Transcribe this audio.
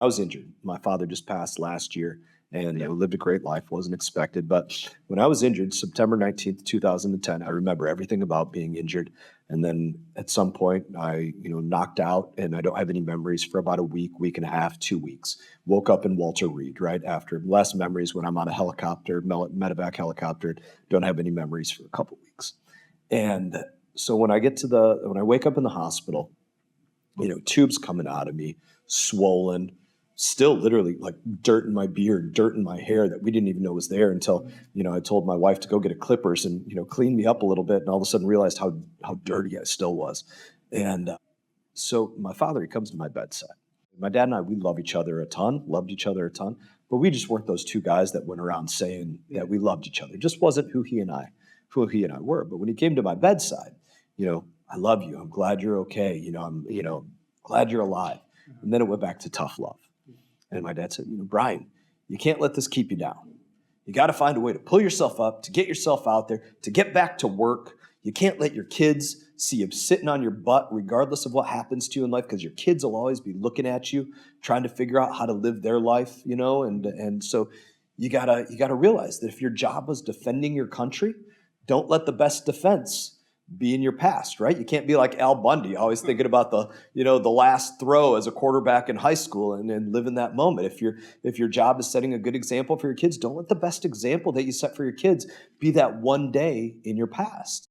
I was injured. My father just passed last year and Yeah. lived a great life, wasn't expected. But when I was injured, September 19th, 2010, I remember everything about being injured. And then at some point, I, knocked out and I don't have any memories for about a week, week and a half, 2 weeks. Woke up in Walter Reed right after. Last memories when I'm on a helicopter, medevac helicopter, don't have any memories for a couple weeks. And so when I wake up in the hospital, tubes coming out of me, swollen, still literally like dirt in my beard, dirt in my hair that we didn't even know was there until, I told my wife to go get a clippers and, clean me up a little bit. And all of a sudden realized how dirty I still was. And so my father, he comes to my bedside. My dad and I, we love each other a ton, loved each other a ton, but we just weren't those two guys that went around saying that we loved each other. It just wasn't who he and I were. But when he came to my bedside, I love you. I'm glad you're okay. Glad you're alive. And then it went back to tough love. And my dad said, Brian, you can't let this keep you down. You got to find a way to pull yourself up, to get yourself out there, to get back to work. You can't let your kids see you sitting on your butt, regardless of what happens to you in life, because your kids will always be looking at you, trying to figure out how to live their life, and so you gotta realize that if your job was defending your country, don't let the best defense be in your past, right? You can't be like Al Bundy, always thinking about the last throw as a quarterback in high school and live in that moment. If your job is setting a good example for your kids, don't let the best example that you set for your kids be that one day in your past.